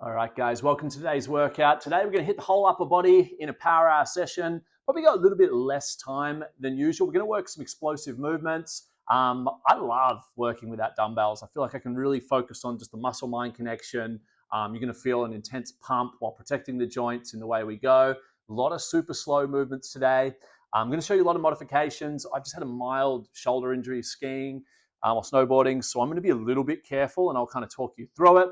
All right, guys, welcome to today's workout. Today we're going to hit the whole upper body in a power hour session. Probably got a little bit less time than usual. We're going to work some explosive movements. I love working without dumbbells. I feel like I can really focus on just the muscle-mind connection. You're going to feel an intense pump while protecting the joints in the way we go. A lot of super slow movements today. I'm going to show you a lot of modifications. I've just had a mild shoulder injury skiing or snowboarding, so I'm going to be a little bit careful and I'll kind of talk you through it.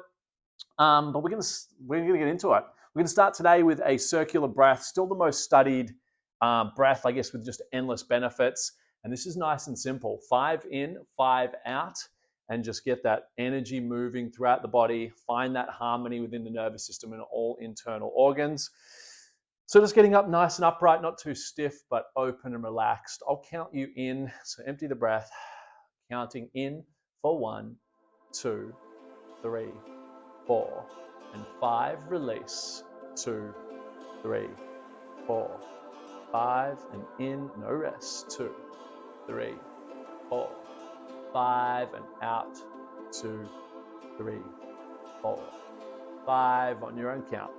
But we're gonna get into it. We're gonna start today with a circular breath, still the most studied breath, I guess, with just endless benefits. And this is nice and simple: 5 in, 5 out, and just get that energy moving throughout the body. Find that harmony within the nervous system and all internal organs. So just getting up nice and upright, not too stiff, but open and relaxed. I'll count you in. So empty the breath, counting in for 1, 2, 3, 4, and 5, release, 2, 3, 4, 5, and in, no rest, 2, 3, 4, 5, and out, 2, 3, 4, 5, on your own count.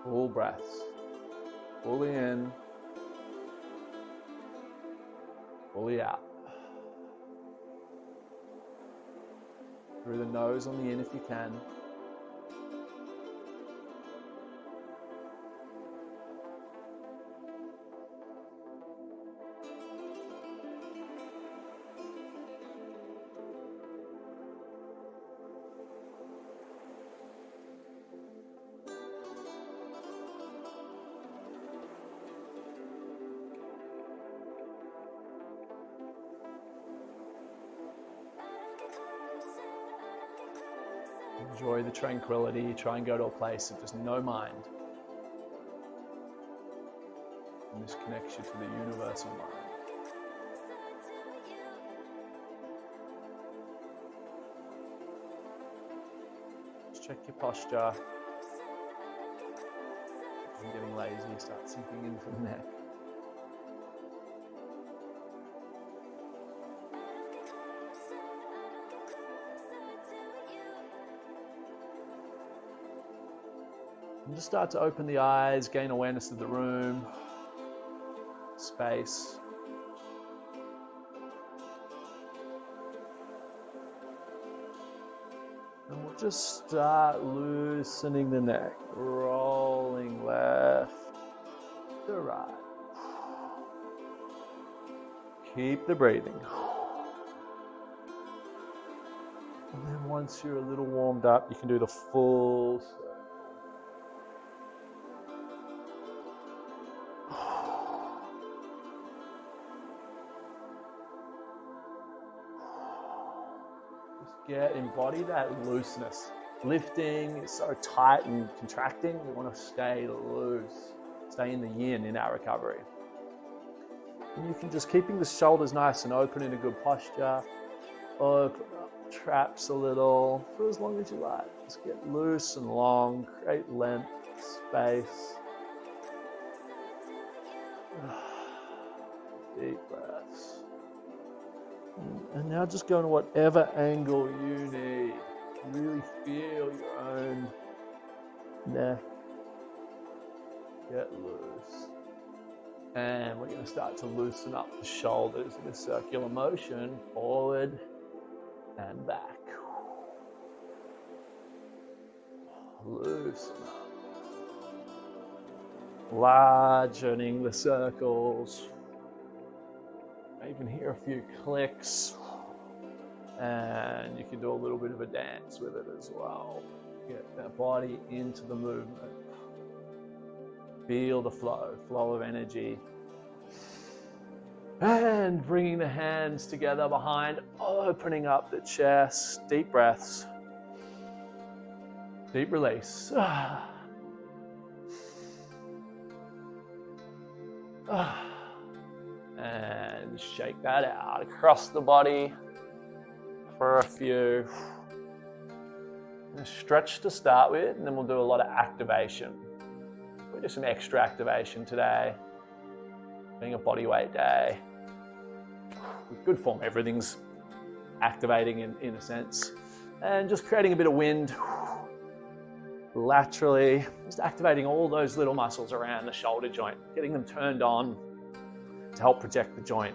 Full breaths, fully in, fully out. Through the nose on the in if you can. Enjoy the tranquility. Try and go to a place of just no mind. And this connects you to the universal mind. Just check your posture. If you're getting lazy, start sinking into the neck. And just start to open the eyes, gain awareness of the room, space. And we'll just start loosening the neck, rolling left to right. Keep the breathing. And then once you're a little warmed up, you can do the full circle. Embody that looseness. Lifting is so tight and contracting. We want to stay loose, stay in the yin in our recovery. And you can just keeping the shoulders nice and open in a good posture. Open up traps a little for as long as you like. Just get loose and long, create length, space. Deep breaths. And now just go to whatever angle you need. Really feel your own neck get loose. And we're going to start to loosen up the shoulders in a circular motion, forward and back. Loosen up. Largening the circles. I even hear a few clicks, and you can do a little bit of a dance with it as well. Get that body into the movement. Feel the flow of energy. And bringing the hands together behind, opening up the chest. Deep breaths. Deep release. And shake that out across the body for a few. Stretch to start with, and then we'll do a lot of activation. We'll do some extra activation today, being a bodyweight day. With good form, everything's activating in a sense. And just creating a bit of wind laterally, just activating all those little muscles around the shoulder joint, getting them turned on to help protect the joint.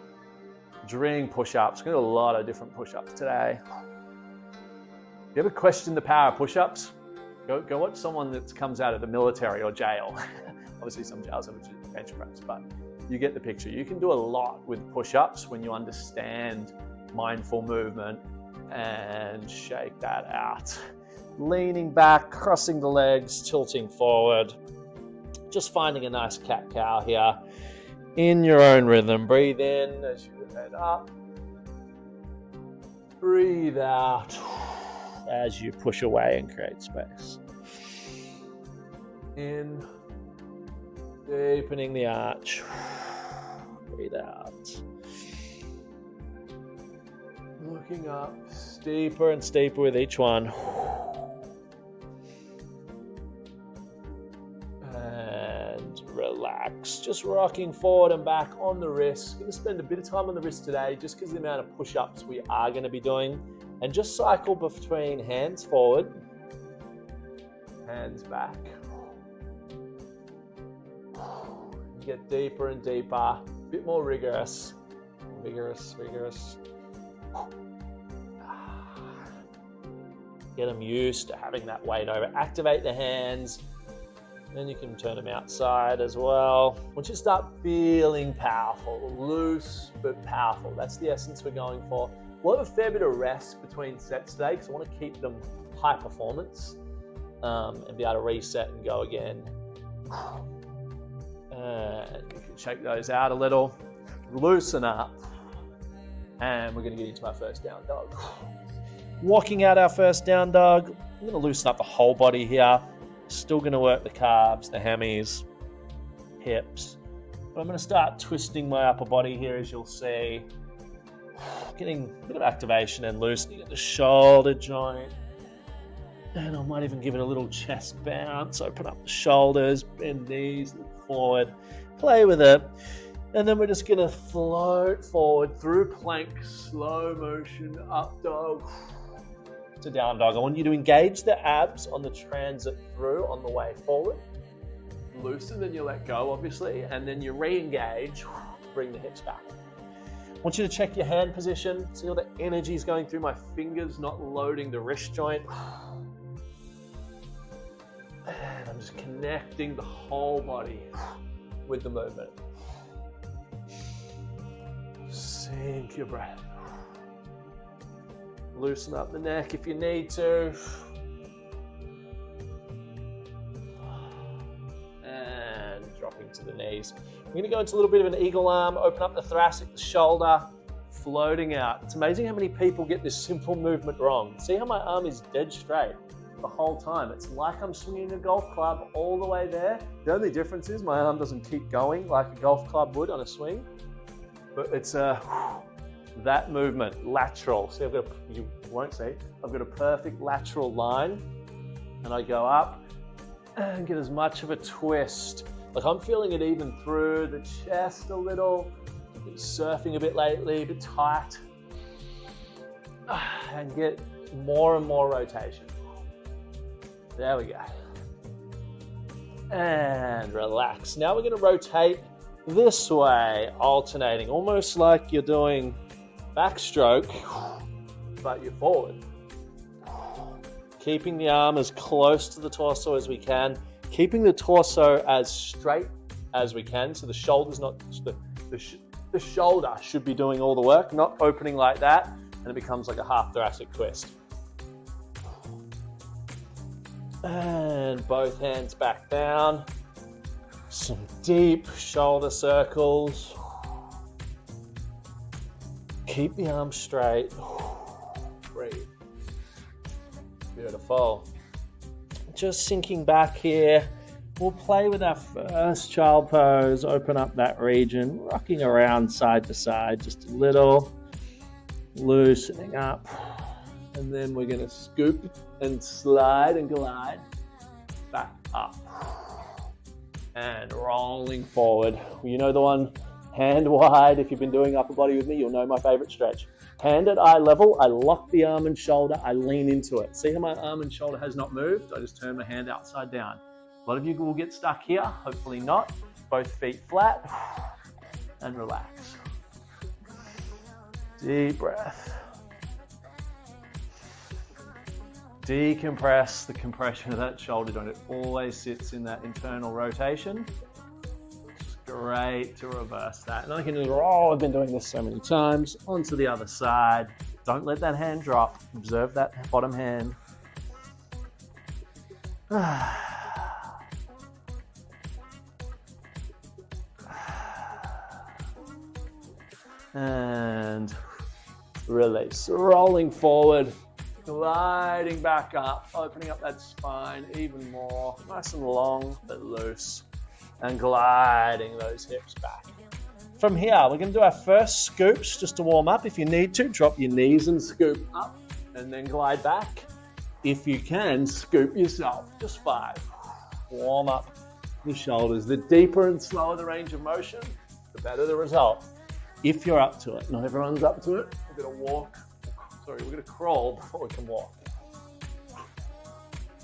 Doing push-ups, we're going to do a lot of different push-ups today. You ever question the power of push-ups? Go watch someone that comes out of the military or jail. Obviously some jails have a bench press, but you get the picture. You can do a lot with push-ups when you understand mindful movement and shake that out. Leaning back, crossing the legs, tilting forward. Just finding a nice cat-cow here in your own rhythm. Breathe in as you head up. Breathe out as you push away and create space. In, deepening the arch. Breathe out. Looking up, steeper and steeper with each one. And relax. Just rocking forward and back on the wrist. Going to spend a bit of time on the wrist today just because of the amount of push-ups we are going to be doing. And just cycle between hands forward, hands back. Get deeper and deeper, a bit more rigorous. Vigorous. Get them used to having that weight over. Activate the hands. Then you can turn them outside as well. Once you start feeling powerful, loose but powerful, that's the essence we're going for. We'll have a fair bit of rest between sets today because I want to keep them high performance and be able to reset and go again. And you can shake those out a little, loosen up, and we're going to get into our first down dog. Walking out our first down dog, I'm going to loosen up the whole body here. Still going to work the calves, the hammies, hips. But I'm going to start twisting my upper body here, as you'll see. Getting a bit of activation and loosening at the shoulder joint. And I might even give it a little chest bounce. Open up the shoulders, bend knees, look forward, play with it. And then we're just going to float forward through plank, slow motion, up dog to down dog. I want you to engage the abs on the transit through on the way forward. Loosen, then you let go, obviously, and then you re-engage, bring the hips back. I want you to check your hand position, see all the energy is going through my fingers, not loading the wrist joint. And I'm just connecting the whole body with the movement. Sink your breath. Loosen up the neck if you need to. And dropping to the knees. We're going to go into a little bit of an eagle arm, open up the thoracic, the shoulder, floating out. It's amazing how many people get this simple movement wrong. See how my arm is dead straight the whole time? It's like I'm swinging a golf club all the way there. The only difference is my arm doesn't keep going like a golf club would on a swing. But it's that movement, lateral. See, you won't see, I've got a perfect lateral line, and I go up and get as much of a twist. Like I'm feeling it even through the chest a little. Been surfing a bit lately, a bit tight. And get more and more rotation. There we go. And relax. Now we're going to rotate this way, alternating, almost like you're doing backstroke, but you're forward. Keeping the arm as close to the torso as we can, keeping the torso as straight as we can, so the shoulder's not, the shoulder should be doing all the work, not opening like that, and it becomes like a half thoracic twist. And both hands back down. Some deep shoulder circles. Keep the arms straight. Breathe. Beautiful. Just sinking back here. We'll play with our first child pose. Open up that region. Rocking around side to side just a little. Loosening up. And then we're gonna scoop and slide and glide back up. And rolling forward. You know the one, hand wide. If you've been doing upper body with me, you'll know my favorite stretch. Hand at eye level, I lock the arm and shoulder, I lean into it. See how my arm and shoulder has not moved? I just turn my hand upside down. A lot of you will get stuck here, hopefully not. Both feet flat, and relax. Deep breath. Decompress the compression of that shoulder joint. It always sits in that internal rotation. It's great to reverse that. And I can do, oh, I've been doing this so many times. Onto the other side. Don't let that hand drop. Observe that bottom hand. And release. Rolling forward. Gliding back up, opening up that spine even more, nice and long but loose, and gliding those hips back. From here, we're going to do our first scoops just to warm up. If you need to, drop your knees and scoop up, and then glide back. If you can, scoop yourself, just 5. Warm up the shoulders. The deeper and slower the range of motion, the better the result. If you're up to it, not everyone's up to it, we're going to walk. Sorry, we're going to crawl before we can walk.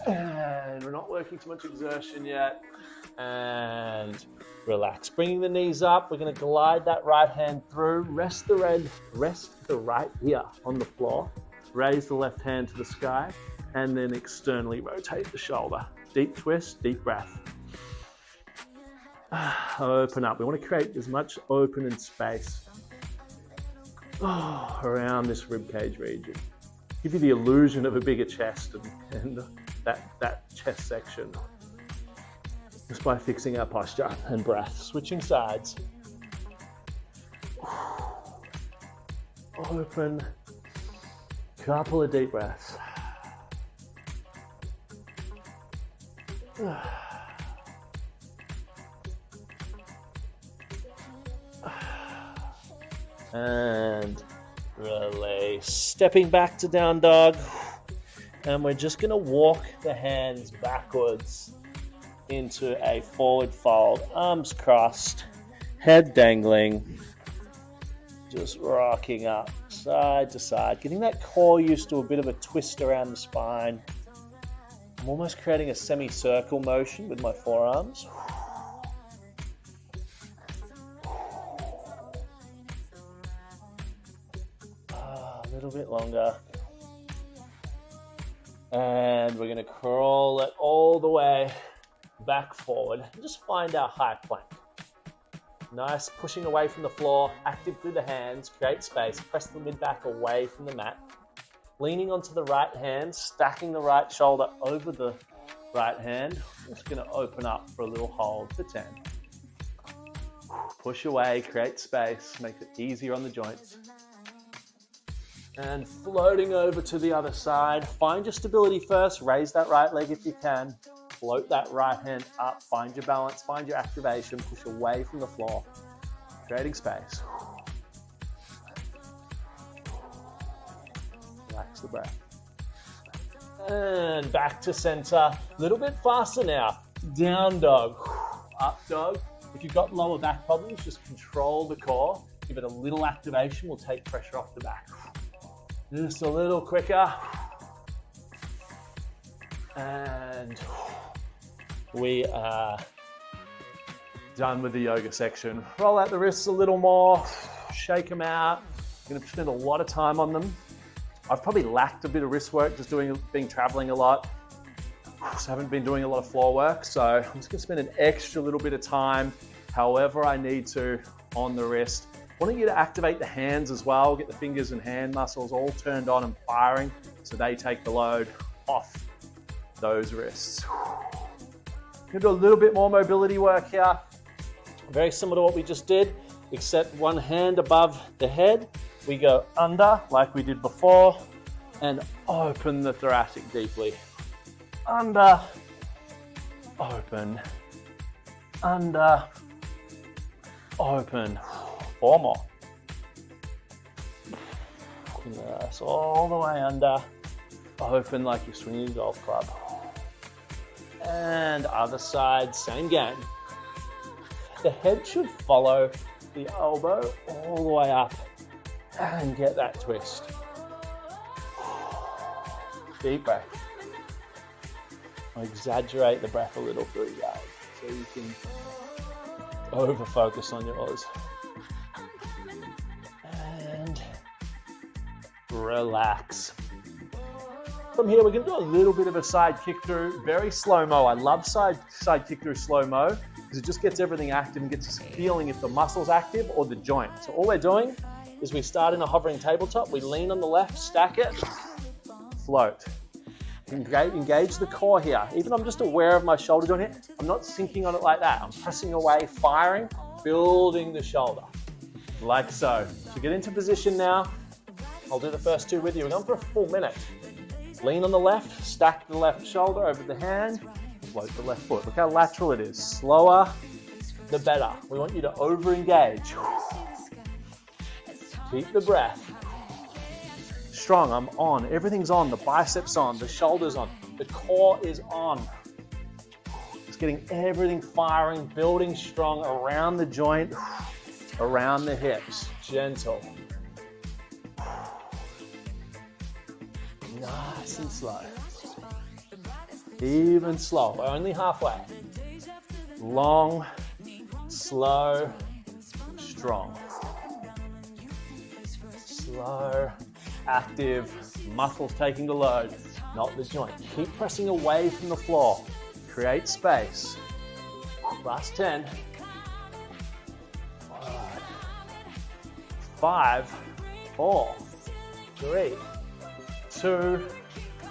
And we're not working too much exertion yet. And relax. Bringing the knees up, we're going to glide that right hand through. Rest the right ear on the floor. Raise the left hand to the sky. And then externally rotate the shoulder. Deep twist, deep breath. Open up. We want to create as much open and space around this ribcage region. Give you the illusion of a bigger chest and that chest section. Just by fixing our posture and breath. Switching sides. Open. Couple of deep breaths. And release. Stepping back to down dog. And we're just going to walk the hands backwards into a forward fold. Arms crossed. Head dangling. Just rocking up side to side. Getting that core used to a bit of a twist around the spine. I'm almost creating a semicircle motion with my forearms. A little bit longer. And we're going to crawl it all the way back forward. And just find our high plank. Nice, pushing away from the floor, active through the hands, create space, press the mid back away from the mat. Leaning onto the right hand, stacking the right shoulder over the right hand. Just going to open up for a little hold for 10. Push away, create space, make it easier on the joints. And floating over to the other side. Find your stability first, raise that right leg if you can. Float that right hand up, find your balance, find your activation, push away from the floor, creating space. Relax the breath. And back to center, a little bit faster now. Down dog, up dog. If you've got lower back problems, just control the core. Give it a little activation, will take pressure off the back. Just a little quicker. And we are done with the yoga section. Roll out the wrists a little more, shake them out. I'm going to spend a lot of time on them. I've probably lacked a bit of wrist work, just being traveling a lot. So I haven't been doing a lot of floor work. So I'm just going to spend an extra little bit of time, however I need to, on the wrist. Wanting you to activate the hands as well, get the fingers and hand muscles all turned on and firing so they take the load off those wrists. We're going to do a little bit more mobility work here. Very similar to what we just did, except one hand above the head. We go under like we did before and open the thoracic deeply. Under, open, under, open. 4 more. Yes, all the way under. Open like you're swinging a golf club. And other side, same game. The head should follow the elbow all the way up and get that twist. Deep breath. I'll exaggerate the breath a little for you guys so you can over focus on yours. And relax. From here, we're going to do a little bit of a side kick through, very slow-mo. I love side kick through slow-mo because it just gets everything active and gets us feeling if the muscle's active or the joint. So all we're doing is we start in a hovering tabletop, we lean on the left, stack it, float. Engage the core here. Even I'm just aware of my shoulder joint here, I'm not sinking on it like that. I'm pressing away, firing, building the shoulder, like so. So get into position now. I'll do the first two with you. We're going for a full minute. Lean on the left, stack the left shoulder over the hand, float the left foot. Look how lateral it is. Slower, the better. We want you to over-engage. Keep the breath. Strong, I'm on. Everything's on. The biceps on, the shoulders on, the core is on. It's getting everything firing, building strong around the joint, around the hips. Gentle. Nice and slow. Even slow. We're only halfway. Long, slow, strong. Slow, active, muscles taking the load, not the joint. Keep pressing away from the floor. Create space. Last 10. 5, 4, 3, 2,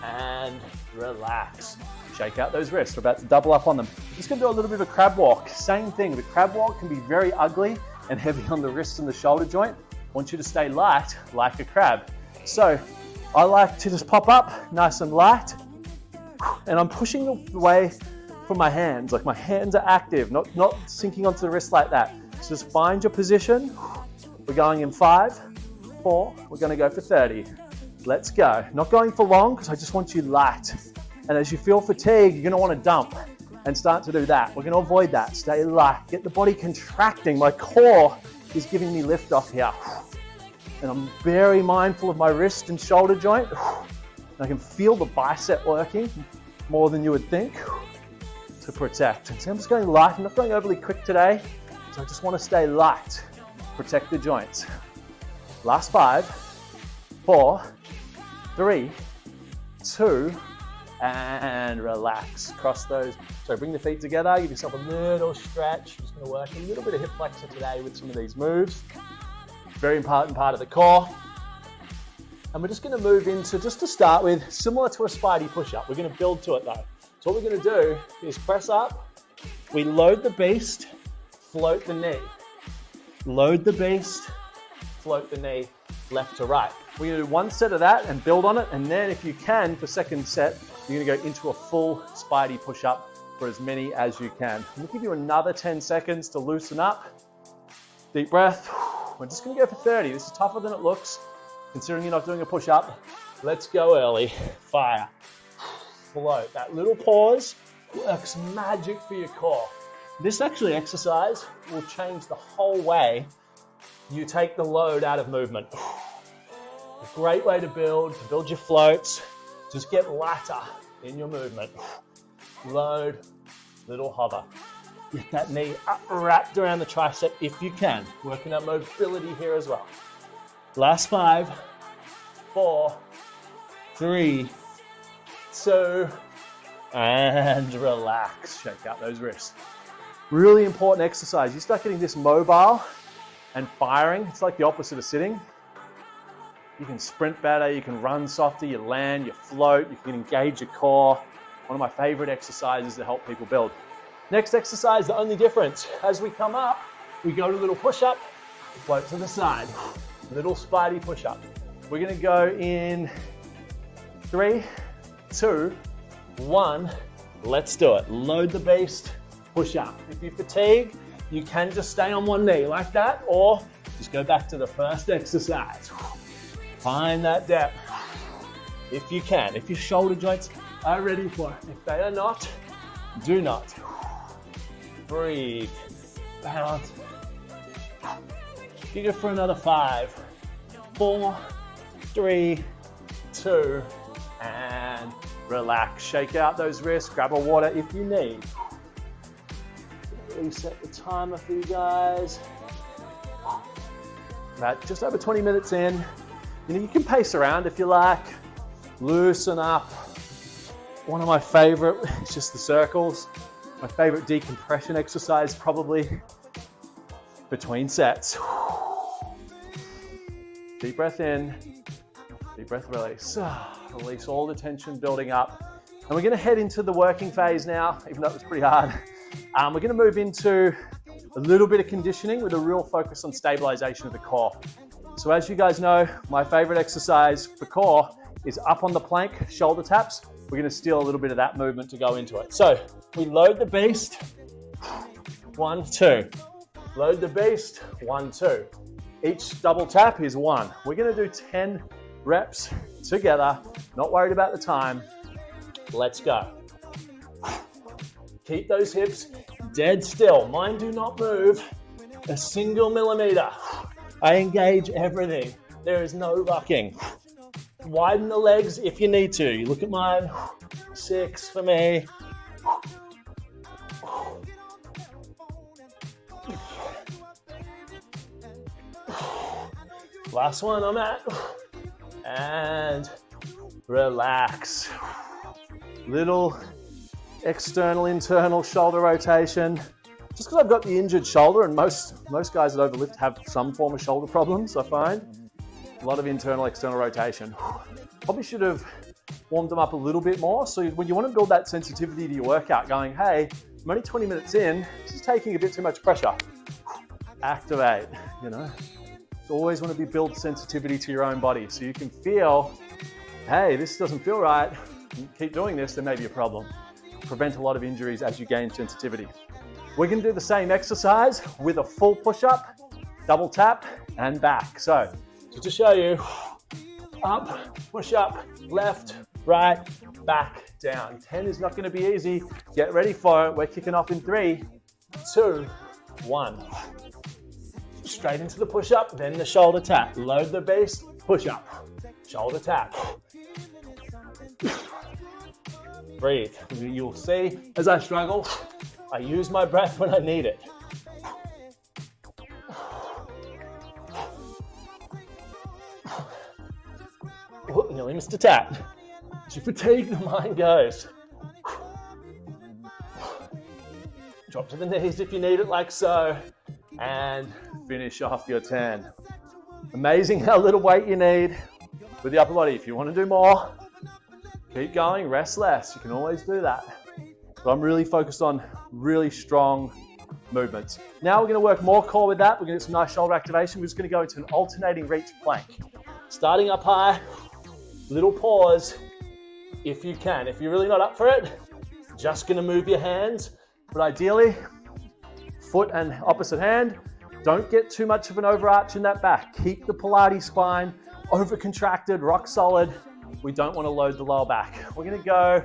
and relax. Shake out those wrists. We're about to double up on them. We're just going to do a little bit of a crab walk. Same thing. The crab walk can be very ugly and heavy on the wrists and the shoulder joint. I want you to stay light like a crab. So I like to just pop up nice and light, and I'm pushing away from my hands. Like my hands are active, not sinking onto the wrist like that. So just find your position. We're going in 5, 4. We're going to go for 30. Let's go. Not going for long because I just want you light. And as you feel fatigue, you're going to want to dump and start to do that. We're going to avoid that. Stay light. Get the body contracting. My core is giving me lift off here. And I'm very mindful of my wrist and shoulder joint. And I can feel the bicep working more than you would think to protect. And so I'm just going light. I'm not going overly quick today. So I just want to stay light. Protect the joints. Last 5, 4, 3, 2, and relax. Cross those. So bring the feet together. Give yourself a little stretch. Just going to work a little bit of hip flexor today with some of these moves. Very important part of the core. And we're just going to move into, just to start with, similar to a Spidey push-up. We're going to build to it though. So what we're going to do is press up. We load the beast, float the knee. Load the beast, float the knee, left to right. We're going to do one set of that and build on it. And then if you can, for second set, you're going to go into a full Spidey push-up for as many as you can. I'm going to give you another 10 seconds to loosen up. Deep breath. We're just going to go for 30. This is tougher than it looks, considering you're not doing a push-up. Let's go early. Fire. Float. That little pause works magic for your core. This actually exercise will change the whole way you take the load out of movement. A great way to build your floats. Just get lighter in your movement. Load, little hover. Get that knee up, wrapped around the tricep if you can. Working on mobility here as well. Last 5, 4, 3, 2, and relax. Shake out those wrists. Really important exercise. You start getting this mobile and firing. It's like the opposite of sitting. You can sprint better, you can run softer, you land, you float, you can engage your core. One of my favorite exercises to help people build. Next exercise, the only difference. As we come up, we go to a little push-up, float to the side. Little Spidey push-up. We're gonna go in 3, 2, 1. Let's do it. Load the beast, push up. If you fatigue, you can just stay on one knee like that, or just go back to the first exercise. Find that depth. if you can. If your shoulder joints are ready for it. If they are not, do not. Breathe. Balance. You go for another 5, 4, 3, 2, and relax. Shake out those wrists. Grab a water if you need. Reset the timer for you guys. About just over 20 minutes in. You can pace around if you like. Loosen up. One of my favorite is just the circles. My favorite decompression exercise probably between sets. Deep breath in, deep breath release. Release all the tension building up. And we're gonna head into the working phase now, even though it was pretty hard. We're gonna move into a little bit of conditioning with a real focus on stabilization of the core. So as you guys know, my favorite exercise for core is up on the plank, shoulder taps. We're gonna steal a little bit of that movement to go into it. So we load the beast, 1, 2. Load the beast, 1, 2. Each double tap is 1. We're gonna do 10 reps together. Not worried about the time. Let's go. Keep those hips dead still. Mine do not move a single millimeter. I engage everything. There is no rocking. Widen the legs if you need to. You look at mine, 6 for me. Last one I'm at. And relax. Little external, internal shoulder rotation. Just because I've got the injured shoulder, and most guys that overlift have some form of shoulder problems, I find. A lot of internal, external rotation. Probably should have warmed them up a little bit more. So when you want to build that sensitivity to your workout, going, hey, I'm only 20 minutes in, this is taking a bit too much pressure. Activate, you know. You always want to build sensitivity to your own body so you can feel, hey, this doesn't feel right. You keep doing this, there may be a problem. Prevent a lot of injuries as you gain sensitivity. We're going to do the same exercise with a full push-up, double tap, and back. So to show you, up, push up, left, right, back, down. 10 is not going to be easy. Get ready for it. We're kicking off in 3, 2, 1. Straight into the push-up, then the shoulder tap. Load the base, push-up, shoulder tap. Breathe. You'll see as I struggle, I use my breath when I need it. Oh, nearly missed a tap. As you fatigue, the mind goes. Drop to the knees if you need it, like so. And finish off your 10. Amazing how little weight you need with the upper body. If you want to do more, keep going, rest less. You can always do that. But I'm really focused on really strong movements. Now we're going to work more core with that. We're going to get some nice shoulder activation. We're just going to go into an alternating reach plank. Starting up high, little pause if you can. If you're really not up for it, just going to move your hands. But ideally, foot and opposite hand. Don't get too much of an overarch in that back. Keep the Pilates spine over contracted, rock solid. We don't want to load the lower back. We're going to go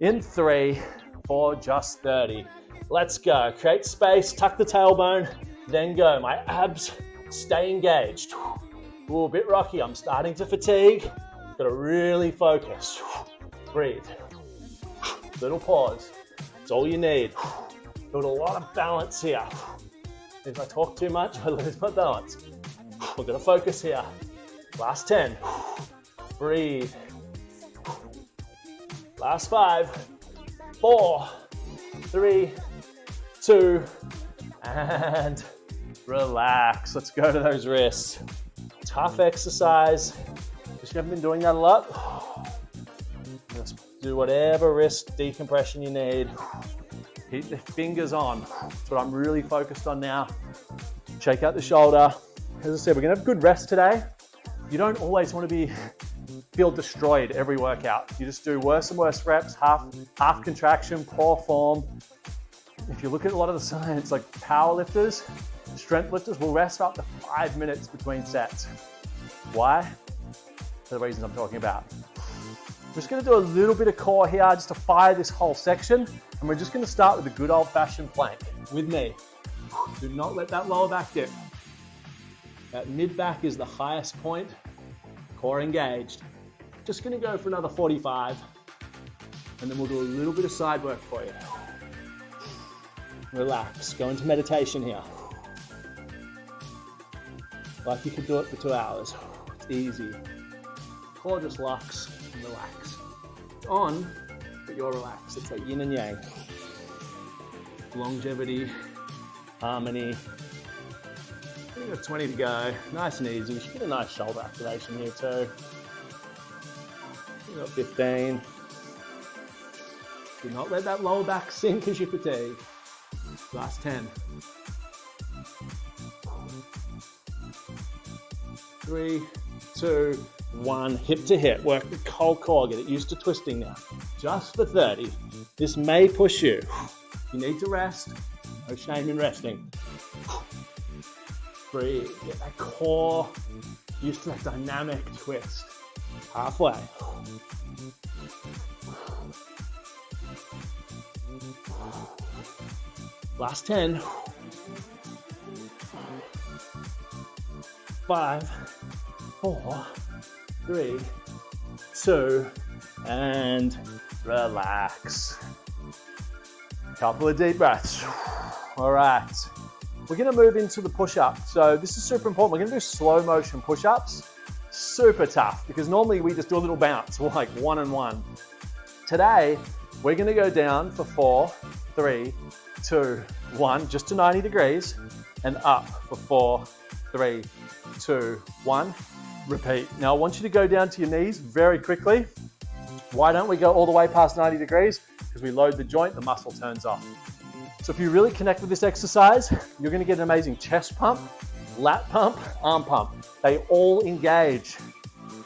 in 3 for just 30. Let's go. Create space, tuck the tailbone, then go. My abs stay engaged. Ooh, a bit rocky. I'm starting to fatigue. Got to really focus. Breathe. Little pause. It's all you need. Build a lot of balance here. If I talk too much, I lose my balance. We're going to focus here. Last 10. Breathe. Last 5, 4, 3, 2, and relax. Let's go to those wrists. Tough exercise. If you haven't been doing that a lot, just do whatever wrist decompression you need. Keep the fingers on. That's what I'm really focused on now. Shake out the shoulder. As I said, we're gonna have good rest today. You don't always want to feel destroyed every workout. You just do worse and worse reps, half contraction, poor form. If you look at a lot of the science, like power lifters, strength lifters will rest up to 5 minutes between sets. Why? for the reasons I'm talking about. I'm just going to do a little bit of core here just to fire this whole section. And we're just going to start with a good old-fashioned plank with me. Do not let that lower back dip. That mid back is the highest point. Core engaged. Just going to go for another 45. And then we'll do a little bit of side work for you. Relax. Go into meditation here. Like you could do it for 2 hours. It's easy. Core just locks and relax. It's on, but you're relaxed. It's like yin and yang. Longevity, harmony. We've got 20 to go. Nice and easy. You should get a nice shoulder activation here too. We've got 15. Do not let that lower back sink as you fatigue. Last 10. 3, 2, 1. Hip to hip. Work the cold core. Get it used to twisting now. Just for 30. This may push you. You need to rest. No shame in resting. Breathe. Get that core used to that dynamic twist. Halfway. Last 10. 5, 4, 3, 2, and relax. Couple of deep breaths. All right. We're going to move into the push-up. So this is super important. We're going to do slow motion push-ups. Super tough because normally we just do a little bounce. We're like 1 and 1. Today, we're going to go down for 4, 3, 2, 1, just to 90 degrees, and up for 4, 3, 2, 1. Repeat. Now I want you to go down to your knees very quickly. Why don't we go all the way past 90 degrees? Because we load the joint, the muscle turns off. So if you really connect with this exercise, you're going to get an amazing chest pump, lat pump, arm pump. They all engage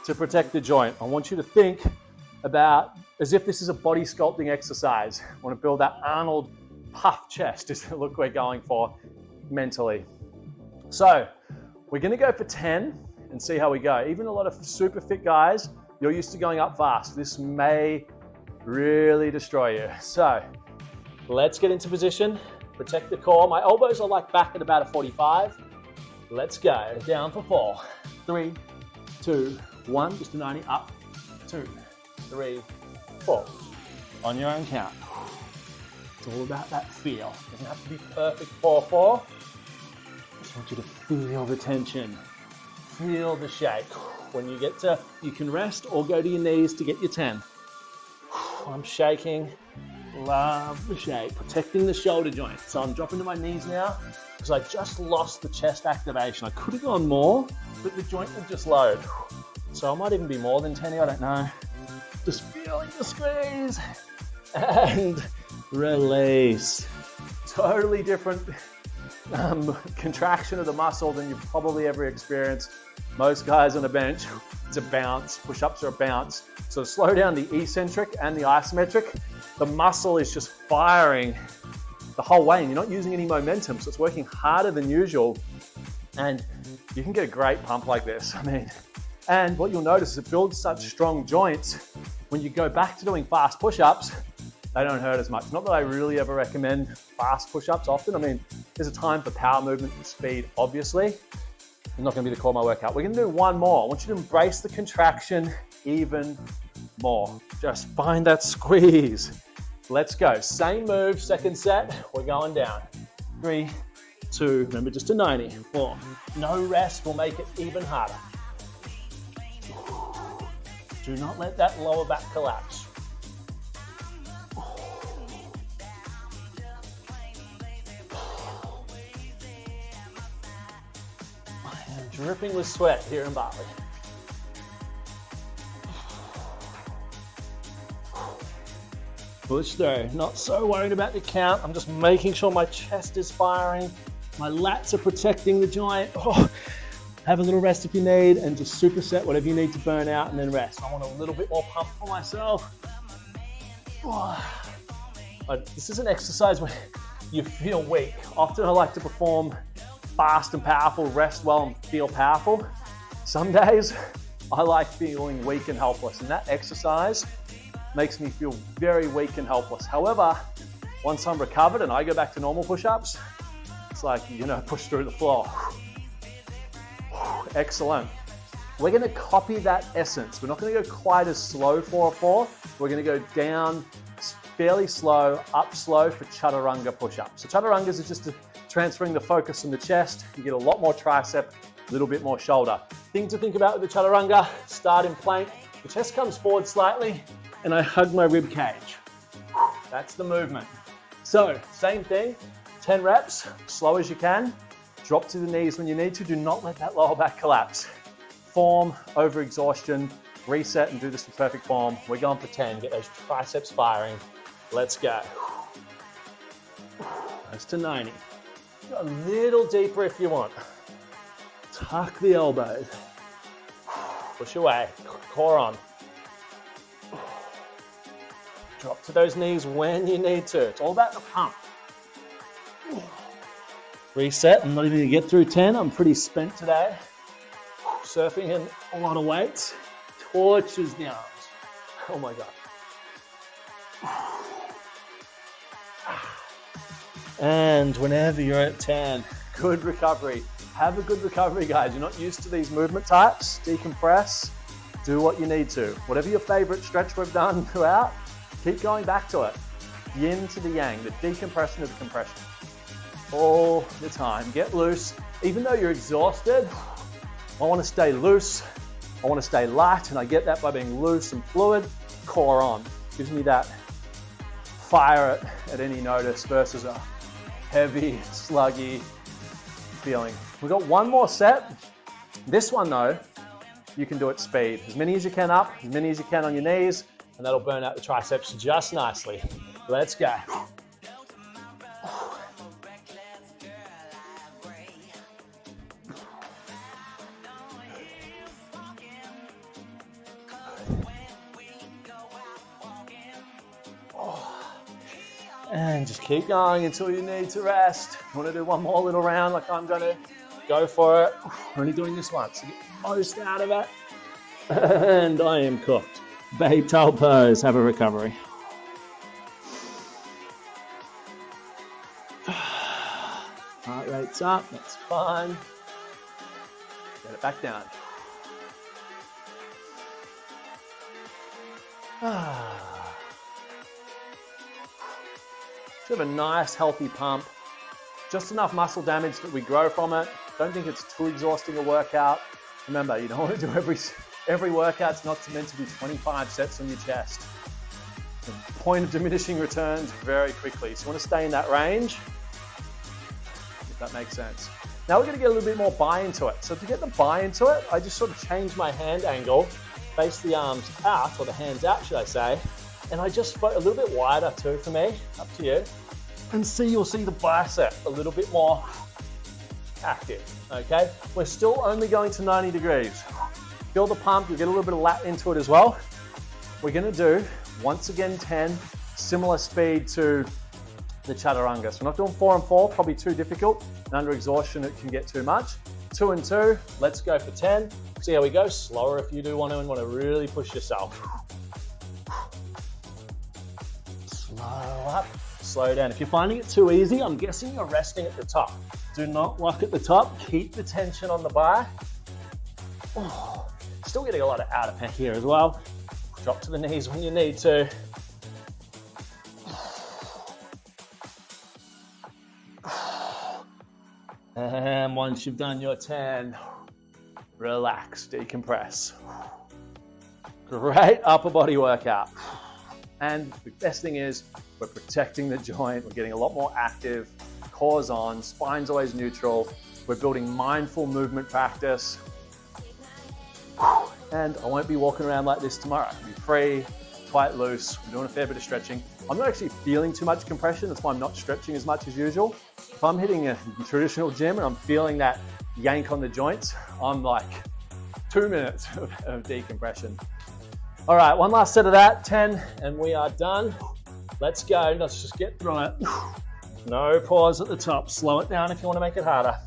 to protect the joint. I want you to think about as if this is a body sculpting exercise. I want to build that Arnold puff chest is the look we're going for mentally. So we're going to go for 10 and see how we go. Even a lot of super fit guys, you're used to going up fast. This may really destroy you. So let's get into position, protect the core. My elbows are like back at about a 45. Let's go. Down for 4, 3, 2, 1. Just a 90. Up. 2, 3, 4. On your own count. It's all about that feel. It doesn't have to be perfect 4-4. Just want you to feel the tension. Feel the shake. When you get to, you can rest or go to your knees to get your 10. I'm shaking. Love the shake. Protecting the shoulder joint. So I'm dropping to my knees now because I just lost the chest activation. I could have gone more, but the joint would just load. So I might even be more than 10, I don't know. Just feeling the squeeze and release. Totally different contraction of the muscle than you've probably ever experienced. Most guys on a bench, it's a bounce. Push-ups are a bounce. So to slow down the eccentric and the isometric, the muscle is just firing the whole way and you're not using any momentum. So it's working harder than usual. And you can get a great pump like this. I mean, and what you'll notice is it builds such strong joints. When you go back to doing fast push-ups, they don't hurt as much. Not that I really ever recommend fast push-ups often. I mean, there's a time for power movement and speed, obviously. It's not gonna be the core of my workout. We're gonna do one more. I want you to embrace the contraction even more. Just find that squeeze. Let's go. Same move, second set. We're going down. 3, 2, remember just to 90. 4, no rest will make it even harder. Do not let that lower back collapse. I am dripping with sweat here in Bali. Push through. Not so worried about the count. I'm just making sure my chest is firing. My lats are protecting the joint. Oh, have a little rest if you need and just superset whatever you need to burn out and then rest. I want a little bit more pump for myself. Oh. This is an exercise where you feel weak. Often I like to perform fast and powerful, rest well and feel powerful. Some days I like feeling weak and helpless, and that exercise makes me feel very weak and helpless. However, once I'm recovered and I go back to normal push-ups, it's like, you know, push through the floor. Excellent. We're going to copy that essence. We're not going to go quite as slow for a 4. We're going to go down fairly slow, up slow for chaturanga push-ups. So chaturangas are just transferring the focus from the chest. You get a lot more tricep, a little bit more shoulder. Thing to think about with the chaturanga, start in plank. The chest comes forward slightly and I hug my rib cage. That's the movement. So same thing, 10 reps, slow as you can. Drop to the knees when you need to. Do not let that lower back collapse. Form, over-exhaustion, reset and do this for perfect form. We're going for 10. Get those triceps firing. Let's go. That's to 90. Go a little deeper if you want. Tuck the elbows. Push away. Core on. Drop to those knees when you need to. It's all about the pump. Reset. I'm not even going to get through 10. I'm pretty spent today. Surfing in a lot of weights. Torches the arms. Oh my God. And whenever you're at 10, good recovery. Have a good recovery, guys. You're not used to these movement types. Decompress. Do what you need to. Whatever your favorite stretch we've done throughout, keep going back to it. Yin to the yang, the decompression to the compression. All the time. Get loose. Even though you're exhausted, I want to stay loose. I want to stay light, and I get that by being loose and fluid. Core on. Gives me that fire at any notice versus a heavy, sluggy feeling. We've got one more set. This one though, you can do at speed. As many as you can up, as many as you can on your knees, and that'll burn out the triceps just nicely. Let's go. And just keep going until you need to rest. If you want to do one more little round like I'm going to, go for it. I'm only doing this once to get the most out of it. And I am cooked. Babe tail pose, have a recovery. Heart rate's up, that's fine. Get it back down. Should have a nice healthy pump. Just enough muscle damage that we grow from it. Don't think it's too exhausting a workout. Remember, you don't want to do every workout's not meant to be 25 sets on your chest. The point of diminishing returns very quickly. So you want to stay in that range, if that makes sense. Now we're going to get a little bit more buy into it. So to get the buy into it, I just sort of change my hand angle, face the arms out, or the hands out, should I say. And I just float a little bit wider too for me, up to you. And you'll see the bicep a little bit more active, okay? We're still only going to 90 degrees. Feel the pump, you'll get a little bit of lat into it as well. We're gonna do, once again, 10, similar speed to the chaturanga. So we're not doing 4 and 4, probably too difficult. And under exhaustion, it can get too much. 2 and 2, let's go for 10. See how we go, slower if you do want to and want to really push yourself. Slow up, slow down. If you're finding it too easy, I'm guessing you're resting at the top. Do not lock at the top, keep the tension on the bar. Oh, still getting a lot of outer pec here as well. Drop to the knees when you need to. And once you've done your 10, relax, decompress. Great upper body workout. And the best thing is we're protecting the joint. We're getting a lot more active, core's on, spine's always neutral. We're building mindful movement practice. And I won't be walking around like this tomorrow. I'll be free, quite loose. We're doing a fair bit of stretching. I'm not actually feeling too much compression. That's why I'm not stretching as much as usual. If I'm hitting a traditional gym and I'm feeling that yank on the joints, I'm like 2 minutes of decompression. All right, one last set of that, 10, and we are done. Let's go, let's just get through it. No pause at the top. Slow it down if you want to make it harder.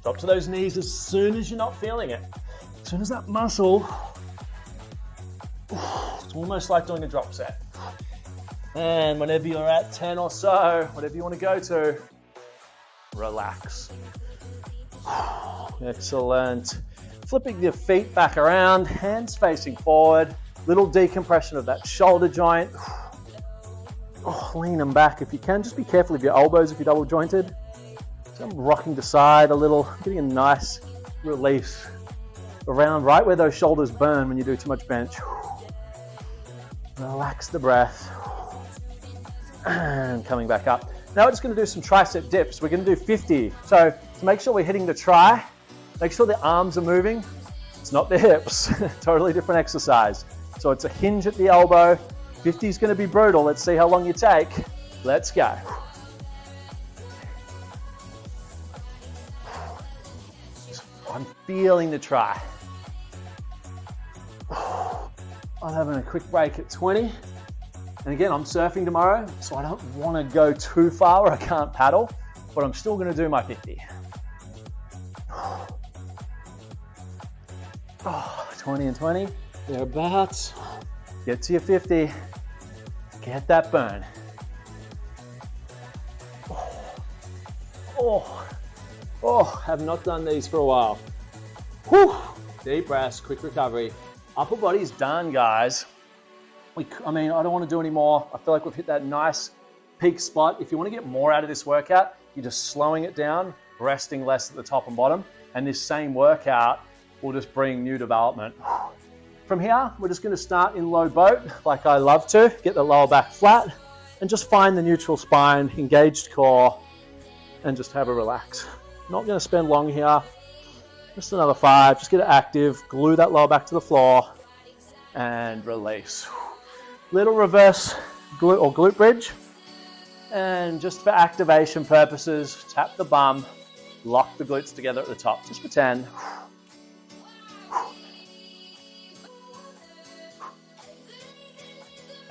Drop Drop to those knees as soon as you're not feeling it. As soon as that muscle, it's almost like doing a drop set. And whenever you're at 10 or so, whatever you want to go to, relax. Excellent. Flipping your feet back around, hands facing forward, little decompression of that shoulder joint. Lean them back if you can. Just be careful of your elbows if you're double jointed. So I'm rocking to side a little, getting a nice release around right where those shoulders burn when you do too much bench. Relax the breath. And coming back up. Now we're just going to do some tricep dips. We're going to do 50. So to make sure we're hitting the tri, make sure the arms are moving. It's not the hips. Totally different exercise. So it's a hinge at the elbow. 50 is going to be brutal. Let's see how long you take. Let's go. I'm feeling the tri. I'm having a quick break at 20. And again, I'm surfing tomorrow, so I don't want to go too far where I can't paddle, but I'm still going to do my 50. 20 and 20, thereabouts. Get to your 50. Get that burn. Have not done these for a while. Whew. Deep breaths, quick recovery. Upper body's done, guys. I don't want to do any more. I feel like we've hit that nice peak spot. If you want to get more out of this workout, you're just slowing it down, resting less at the top and bottom, and this same workout will just bring new development. From here, we're just going to start in low boat, like I love to. Get the lower back flat, and just find the neutral spine, engaged core, and just have a relax. Not going to spend long here. Just another 5. Just get it active. Glue that lower back to the floor, and release. Little reverse glute or glute bridge, and just for activation purposes, tap the bum, lock the glutes together at the top, just for 10.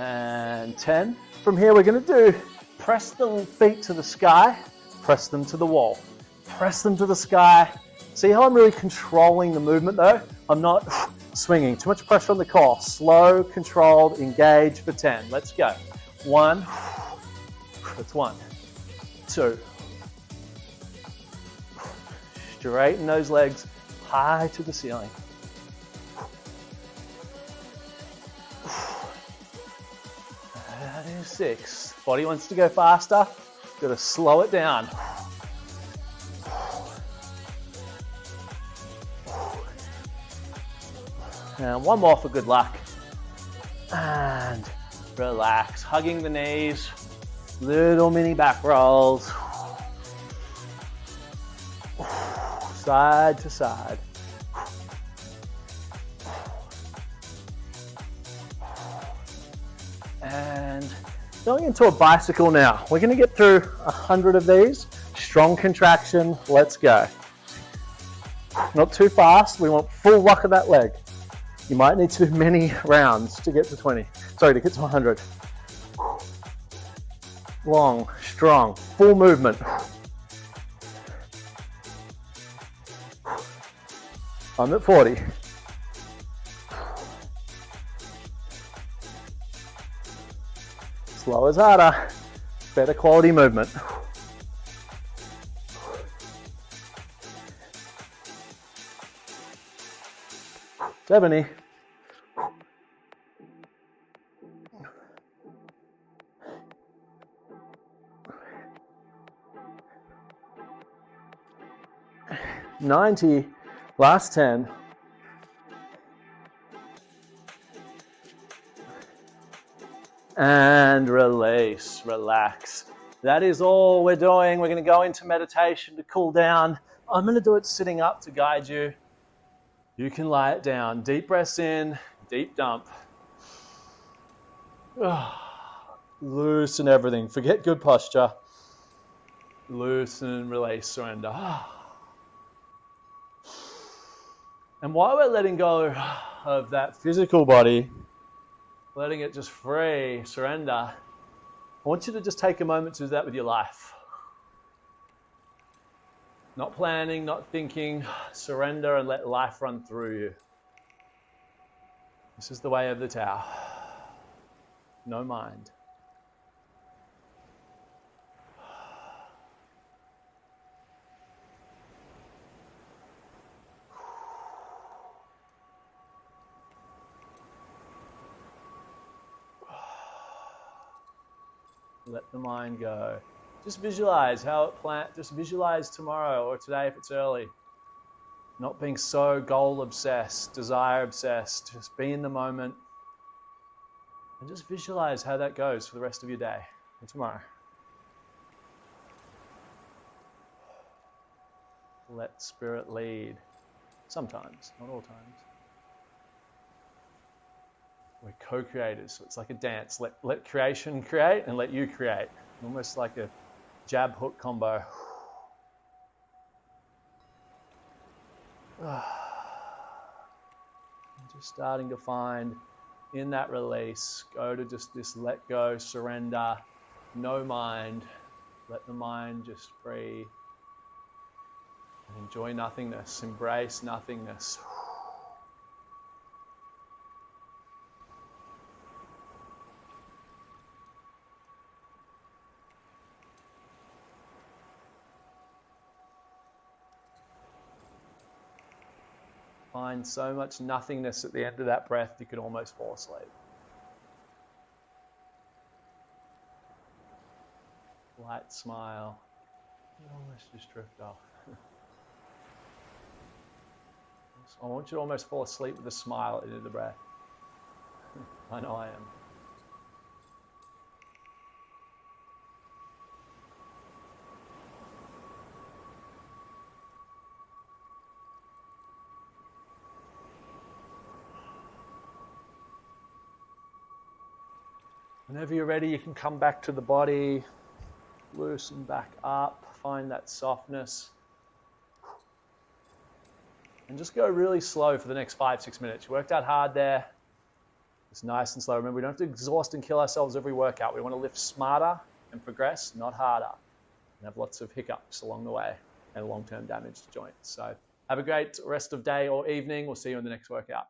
And 10. From here we're going to do press the feet to the sky, press them to the wall, press them to the sky. See how I'm really controlling the movement though? I'm not swinging. Too much pressure on the core. Slow, controlled, engage for 10. Let's go. 1. That's 1. 2. Straighten those legs high to the ceiling. That is 6. Body wants to go faster. Got to slow it down. And one more for good luck. And relax, hugging the knees, little mini back rolls. Side to side. And going into a bicycle now. We're gonna get through 100 of these. Strong contraction, let's go. Not too fast, we want full rock of that leg. You might need to do many rounds to get to 20. Sorry, to get to 100. Long, strong, full movement. I'm at 40. Slow is harder. Better quality movement. 70. $90. Last 10. And release, relax. That is all we're doing. We're going to go into meditation to cool down. I'm going to do it sitting up to guide you. You can lie it down. Deep breaths in, deep dump. Loosen everything. Forget good posture. Loosen, release, surrender. And while we're letting go of that physical body, letting it just free, surrender, I want you to just take a moment to do that with your life. Not planning, not thinking. Surrender and let life run through you. This is the way of the Tao. No mind. Let the mind go. Just visualize how it just visualize tomorrow or today if it's early. Not being so goal obsessed, desire obsessed. Just be in the moment. And just visualize how that goes for the rest of your day and tomorrow. Let spirit lead. Sometimes, not all times. We're co-creators, so it's like a dance. Let creation create and let you create. Almost like a jab hook combo. Just starting to find in that release, go to just this let go, surrender, no mind. Let the mind just free and enjoy nothingness, embrace nothingness. Find so much nothingness at the end of that breath, you could almost fall asleep. Light smile. You almost just drift off. I want you to almost fall asleep with a smile into the breath. I know I am. Whenever you're ready, you can come back to the body, loosen back up, find that softness. And just go really slow for the next 5-6 minutes. You worked out hard there. It's nice and slow. Remember, we don't have to exhaust and kill ourselves every workout. We want to lift smarter and progress, not harder. And have lots of hiccups along the way and long-term damage to joints. So have a great rest of day or evening. We'll see you in the next workout.